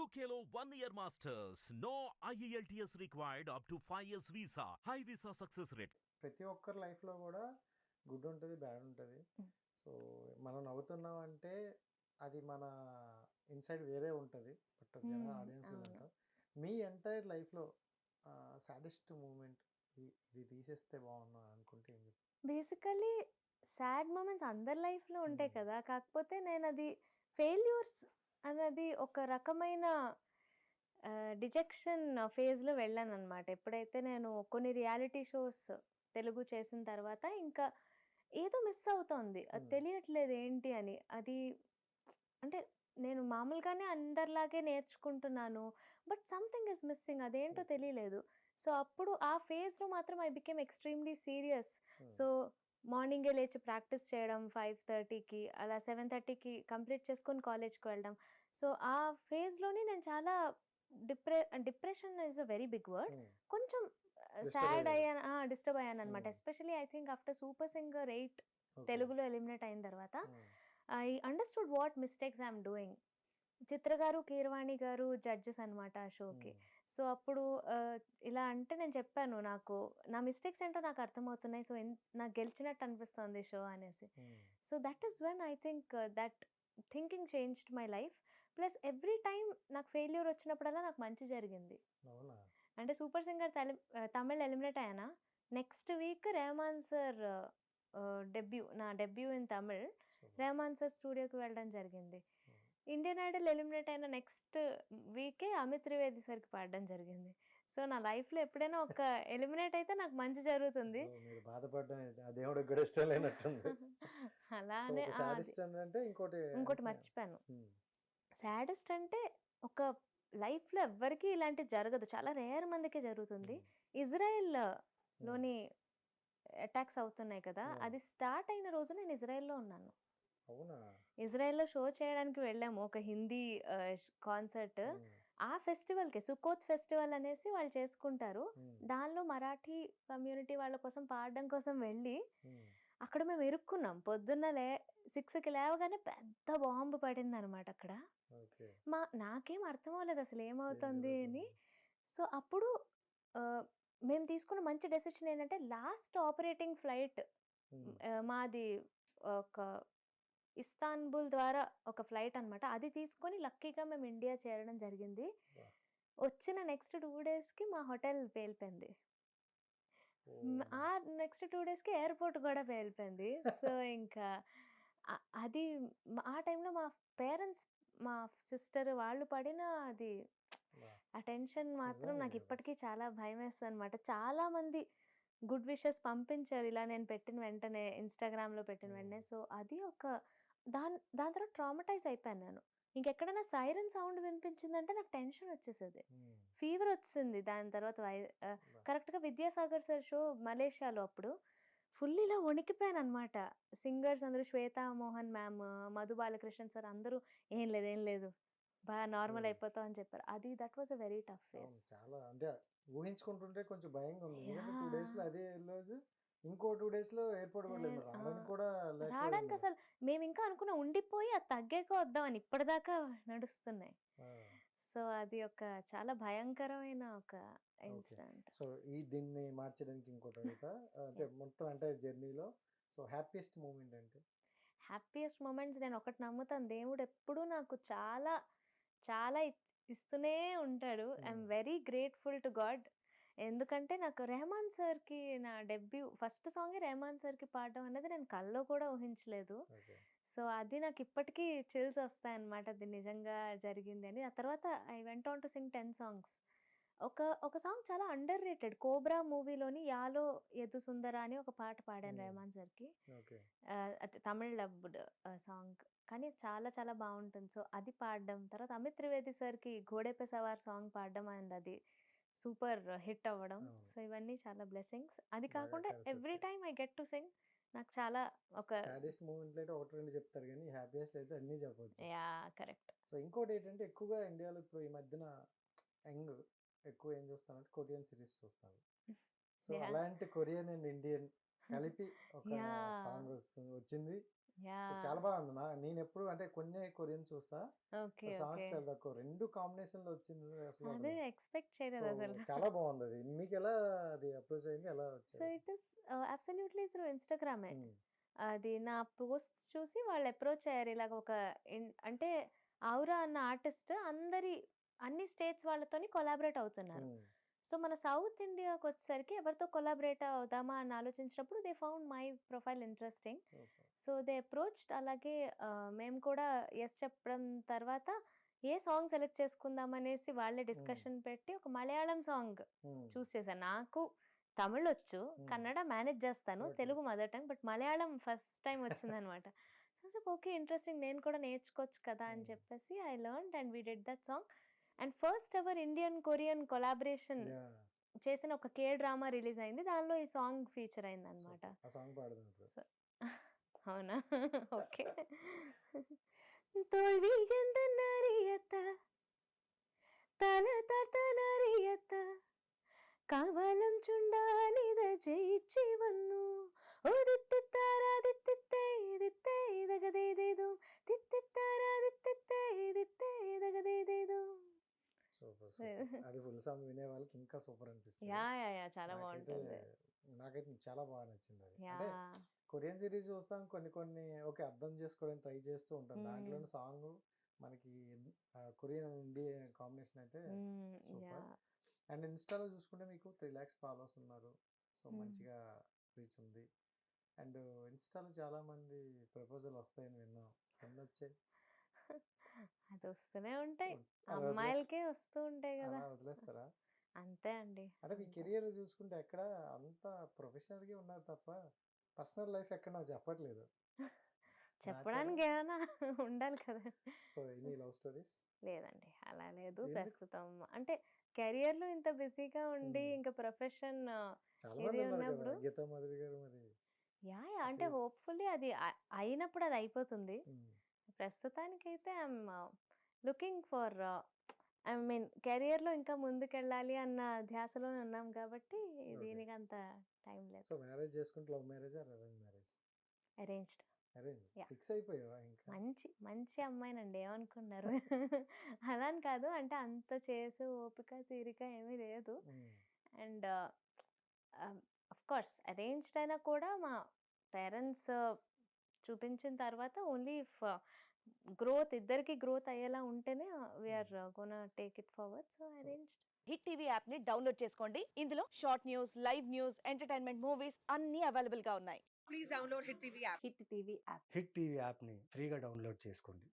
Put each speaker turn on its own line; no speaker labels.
UKLO 1 year masters. No IELTS required up to 5 years visa. High visa success rate.
ప్రతి ఒక్కరి లైఫ్లో కూడా good ఉంటుంది, బ్యాడ్ ఉంటుంది. సో మనం నవ్వుతున్నాం అంటే అది మన ఇన్సైడ్ వేరే ఉంటుంది, బట్ జనరల్ ఆడియన్స్ ఉంటాం. మీ ఎంటైర్ లైఫ్లో సాడెస్ట్ మూమెంట్ ఇది తీసేస్తే బాగున్నా అనుకుంటే ఏం చెప్తారు?
బేసికల్లీ సాడ్ మూమెంట్స్ అందరి లైఫ్లో ఉంటాయి కదా, కాకపోతే నేను అది ఫెయిల్యూర్స్ అన్నది ఒక రకమైన డిజెక్షన్ ఫేజ్లో వెళ్ళాను అనమాట. ఎప్పుడైతే నేను కొన్ని రియాలిటీ షోస్ తెలుగు చేసిన తర్వాత ఇంకా ఏదో మిస్ అవుతోంది, అది తెలియట్లేదు ఏంటి అని. అది అంటే నేను మామూలుగానే అందరిలాగే నేర్చుకుంటున్నాను, బట్ సంథింగ్ ఇస్ మిస్సింగ్, అదేంటో తెలియలేదు. సో అప్పుడు ఆ ఫేజ్లో మాత్రం I became extremely serious. So మార్నింగే లేచి ప్రాక్టీస్ చేయడం 5:30కి, అలా 7:30కి కంప్లీట్ చేసుకొని కాలేజ్కి వెళ్ళడం. సో ఆ ఫేజ్లోనే నేను చాలా depression is a very big word, కొంచెం సాడ్ అయ్యాను, డిస్టర్బ్ అయ్యాను అనమాట. Especially I think after super singer 8 తెలుగులో ఎలిమినేట్ అయిన తర్వాత I understood what mistakes I'm doing. Chitra garu, Keeravani గారు జడ్జెస్ అనమాట ఆ షోకి. సో అప్పుడు ఇలా అంటే నేను చెప్పాను, నాకు నా మిస్టేక్స్ ఏంటో నాకు అర్థమవుతున్నాయి, సో నాకు గెలిచినట్టు అనిపిస్తుంది షో అనేసి. So that is when I think that thinking changed my life. Plus every time నాకు ఫెయిల్యూర్ వచ్చినప్పుడల్లా నాకు మంచి జరిగింది. అంటే సూపర్ సింగర్ తమిళ్ ఎలిమినేట్ అయ్యానా, నెక్స్ట్ వీక్ రెహమాన్ సార్ నా debut in Tamil, Rahman sir స్టూడియోకి వెళ్ళడం జరిగింది. ఇండియన్ ఐడల్ ఎలిమినేట్ అయిన నెక్స్ట్ వీకే అమిత్ త్రివేది సార్కి పాడడం జరిగింది. సో నా లైఫ్లో ఎప్పుడైనా ఒక ఎలిమినేట్ అయితే నాకు మంచి జరుగుతుంది. అలానే ఇంకోటి మర్చిపోయాను. సాడెస్ట్ అంటే ఒక లైఫ్లో ఎవ్వరికీ ఇలాంటి జరగదు, చాలా రేర్ మందికే జరుగుతుంది. ఇజ్రాయెల్లోని అటాక్స్ అవుతున్నాయి కదా, అది స్టార్ట్ అయిన రోజు నేను ఇజ్రాయెల్లో ఉన్నాను. ఇజ్రాయెల్లో షో చేయడానికి వెళ్ళాము, ఒక హిందీ కాన్సర్ట్. ఆ ఫెస్టివల్కి సుకోత్ ఫెస్టివల్ అనేసి వాళ్ళు చేసుకుంటారు, దానిలో మరాఠీ కమ్యూనిటీ వాళ్ళ కోసం పాడడం కోసం వెళ్ళి అక్కడ మేము ఇరుక్కున్నాం. పొద్దున్న 6కి లేవగానే పెద్ద బాంబు పడింది అనమాట అక్కడ. నాకేం అర్థం అవ్వలేదు అసలు ఏమవుతుంది అని. సో అప్పుడు మేము తీసుకున్న మంచి డెసిషన్ ఏంటంటే, లాస్ట్ ఆపరేటింగ్ ఫ్లైట్ మాది ఒక ఇస్తాన్బుల్ ద్వారా ఒక ఫ్లైట్ అనమాట, అది తీసుకొని లక్కీగా మేము ఇండియా చేరడం జరిగింది. వచ్చిన నెక్స్ట్ 2 డేస్కి మా హోటల్ పేలిపోయింది, ఆ నెక్స్ట్ 2 డేస్కి ఎయిర్పోర్ట్ కూడా పేలిపోయింది. సో ఇంకా అది ఆ టైంలో మా పేరెంట్స్, మా సిస్టర్ వాళ్ళు పడిన అది ఆ టెన్షన్ మాత్రం నాకు ఇప్పటికీ చాలా భయం వేస్తుంది అనమాట. చాలామంది గుడ్ విషెస్ పంపించారు ఇలా నేను పెట్టిన వెంటనే, ఇన్స్టాగ్రామ్లో పెట్టిన వెంటనే. సో అది ఒక దాని తర్వాత ట్రామటైజ్ అయిపోయాను నేను. ఇంకెక్కడైనా సైరన్ సౌండ్ వినిపించిందంటే నాకు టెన్షన్ వచ్చేసేది, ఫీవర్ వచ్చింది. దాని తర్వాత కరెక్ట్గా విద్యాసాగర్ సార్ షో మలేషియాలో, అప్పుడు ఫుల్ ఇలా వణికిపోయాను అనమాట. సింగర్స్ అందరూ, శ్వేతా మోహన్ మ్యామ్, మధు బాలకృష్ణ సార్ అందరూ ఏం లేదు బాగా నార్మల్ అయిపోతాం అని చెప్పారు. అది that was a very tough face.
చాలా అంటే ఊహించుకుంటుంటే కొంచెం భయంగా ఉంది. 2 డేస్లో అదే రోజు ఇంకో 2 డేస్లో ఎయిర్పోర్ట్ కూడా
రావడానికి అసలు మేము ఇంకా అనుకున్న ఉండిపోయి అది తగ్గాక వద్దామని, ఇప్పటిదాకా నడుస్తున్నాయి. సో అది ఒక చాలా భయంకరమైన ఒక ఇన్సిడెంట్.
సో దీన్ని మార్చడానికి ఇంకోటి అడుగుతా, అంటే మొత్తం ఎంటైర్ జర్నీలో సో హ్యాపీయెస్ట్ మూమెంట్ అంటే?
హ్యాపీయెస్ట్ మూమెంట్స్ నేను ఒకటి నమ్ముతాను, దేవుడు ఎప్పుడూ నాకు చాలా చాలా ఇస్తూనే ఉంటాడు. I'm very grateful to God. ఎందుకంటే నాకు రెహమాన్ సార్కి నా డెబ్యూ ఫస్ట్ సాంగే రెహమాన్ సార్కి పాడడం అనేది నేను కల్లో కూడా ఊహించలేదు. సో అది నాకు ఇప్పటికీ చిల్స్ వస్తాయన్నమాట, అది నిజంగా జరిగింది అని. ఆ తర్వాత I went on to sing 10 songs. ఒక సాంగ్ చాలా అండర్ రేటెడ్, కోబ్రా మూవీలోని యాలో యదు సుందర అని ఒక పాట పాడాను రెహమాన్ సార్కి. అది తమిళ్ డబ్డ్ సాంగ్, కానీ చాలా చాలా బాగుంటుంది. సో అది పాడడం, తర్వాత అమిత్ త్రివేది సార్కి ఘోడే పే సవార్ సాంగ్ పాడడం, అండ్ అది సూపర్ హిట్ అవ్వడం. సో ఇవన్నీ చాలా బ్లెస్సింగ్స్. అది కాకుండా every time I get to sing నాకు చాలా ఒక
సాడెస్ట్ మూమెంట్ అయితే ఒకటి రెండు చెప్తారు, కానీ హ్యాపీయెస్ట్ అయితే అన్నీ చెప్పవచ్చు.
Yeah correct.
సో ఇంకోటి ఏంటంటే, ఎక్కువగా ఇండియాలో ఇప్పుడు ఈ మధ్యన యంగ్ ఎక్కువ ఏం చూస్తానంటే కొరియన్ సిరీస్ చూస్తాను. సో అలాంటి కొరియన్ అండ్ ఇండియన్ కలిపి ఒక సాంగ్ వచ్చింది, చాలా బాగుంది. నేను ఎప్పుడు అంటే కొన్ని కొరియన్ చూస్తా,
ఓకే.
Songs
okay.
చాలా తక్కువ. 2 కాంబినేషన్‌లో వచ్చింది అసలు.
అదే ఎక్స్‌పెక్ట్ చేయలేదు అసలు.
చాలా బాగుంది అది. మీకెలా అది అప్రోచ్ అయింది? ఎలా
సో
వచ్చారు?
ఇట్ ఈస్ అబ్సల్యూట్లీ త్రూ ఇన్‌స్టాగ్రామే.
హ్మ్.
అది నా పోస్ట్స్ చూసి వాళ్ళు అప్రోచ్ అయ్యారు. ఇలాగ ఒక అంటే ఔరా అన్న ఆర్టిస్ట్ అన్ని స్టేట్స్ వాళ్ళతోని కొలాబరేట్ అవుతున్నారు.
హ్మ్.
సో మన సౌత్ ఇండియాకొచ్చేసరికి ఎవరితో కొలాబరేట్ అవుదామా అని ఆలోచించినప్పుడు they found my profile interesting.
Super.
So they approached. అలాగే మేము కూడా యెస్ చెప్పడం తర్వాత ఏ సాంగ్ సెలెక్ట్ చేసుకుందాం అనేసి వాళ్ళే డిస్కషన్ పెట్టి ఒక మలయాళం సాంగ్
హ్మ్.
చూస్ చేశాను. నాకు తమిళొచ్చు,
హ్మ్.
కన్నడ మేనేజ్ చేస్తాను,
okay.
Telugu mother tongue. But Malayalam first time వచ్చిందనమాట. సో ఓకే ఇంట్రెస్టింగ్, నేను కూడా నేర్చుకోవచ్చు కదా అని
హ్మ్.
చెప్పేసి I learned and we did that song. And first ever Indian Korean collaboration
yeah!
చేసిన ఒక కే డ్రామా రిలీజ్ అయింది. దానిలో ఈ సాంగ్ ఫీచర్ అయిందనమాట.
సూపర్. ఆ సాంగ్ పాడదాం ఇప్పుడు.
సో అవునా? ఓకే. തോൽവി എന്തെന്നറിയത്ത തല താഴ്ത്താനറിയത്ത കവലം ചുണ്ടാനിത ജയിച്ചു വന്നു
సూపర్. సూపర్. అది ఫుల్ సాంగ్ వినే వాళ్ళకి ఇంకా సూపర్ అనిపిస్తది.
యా యా యా చాలా
నాకైతే
బాగుంటుంది.
నాకైతే చాలా బాగా నచ్చింది అది.
యా
అంటే కొరియన్ సిరీస్ చూస్తాం, కొన్ని కొన్ని ఓకే అర్థం చేసుకోవడానికి ట్రై చేస్తూ ఉంటాం.
మ్మ్.
దాంట్లోని సాంగ్ మనకి కొరియన్ ఇండియన్ కాంబినేషన్ అయితే
యా
సూపర్. అండ్ ఇన్స్టాలో చూసుకుంటే మీకు 3 lakhs ఫాలోవర్స్ ఉన్నారు. సో మంచిగా రీచ్ ఉంది. అండ్ ఇన్స్టాలో చాలా మంది ప్రపోజల్ వస్తాయని విన్నాం. ఎన్ని వచ్చాయి?
అది వస్తూనే ఉంటాయి,
అలా
అమ్మాయిలకే వస్తూ ఉంటాయి కదా.
అలా వదిలేస్తారా?
అంతే అండి.
అంటే మీ
అంతే.
కెరియర్ చూసుకుంటే ఎక్కడ అంత ప్రొఫెషనల్‌గా ఉన్నారు తప్ప పర్సనల్ లైఫ్ ఎక్కడ నాకు చెప్పట్లేదు.
చెప్పడానికి ఏమైనా ఉండాలి కదా.
So any love stories?
లేదండి అలా లేదు
ఎందుకు?
ప్రస్తుతం. అంటే కెరియర్‌లో ఇంత బిజీగా ఉండి
హ్మ్.
ఇంకా ప్రొఫెషన్
చాలా
ఇది
మంది ఉన్నారు కదా!
ఉన్నప్పుడు
గీతా మాధురి గారు మరి.
యాహ్! అంటే హోప్‌ఫుల్లీ అది అయినప్పుడు అది అయిపోతుంది.
హ్మ్.
ప్రస్తుతానికైతే I'm looking for I mean కెరియర్‌లో ఇంకా ముందుకెళ్ళాలి అన్న ధ్యాసలోనే ఉన్నాం కాబట్టి
ఓకే.
దీనికి అంత టైం లేదు.
సో మ్యారేజ్ చేసుకుంటే లవ్ మ్యారేజా? Arrange marriage?
Arranged.
Arrange.
Yeah!
Fix అయిపోయావా ఇంకా?
మంచి అమ్మాయినండి. ఏమనుకున్నారు? అలా అని కాదు. అంటే అంత చేసే ఓపిక, తీరిక ఏమీ లేదు.
హ్మ్.
అండ్ ఆఫ్‌కోర్స్ అరేంజ్డ్ అయినా కూడా మా పేరెంట్స్ చూపించిన తర్వాత ఓన్లీ ఇఫ్ ఇద్దరికి గ్రోత్ అయ్యేలా ఉంటేనే we are gonna take it forward. So
so
arranged.
Hit TV app ని డౌన్లోడ్ చేసుకోండి. ఇందులో short news, live news, entertainment movies అన్ని అవైలబుల్ గా ఉన్నాయి.
Please download Hit TV app.
Hit TV యాప్ని ఫ్రీగా డౌన్లోడ్ చేసుకోండి.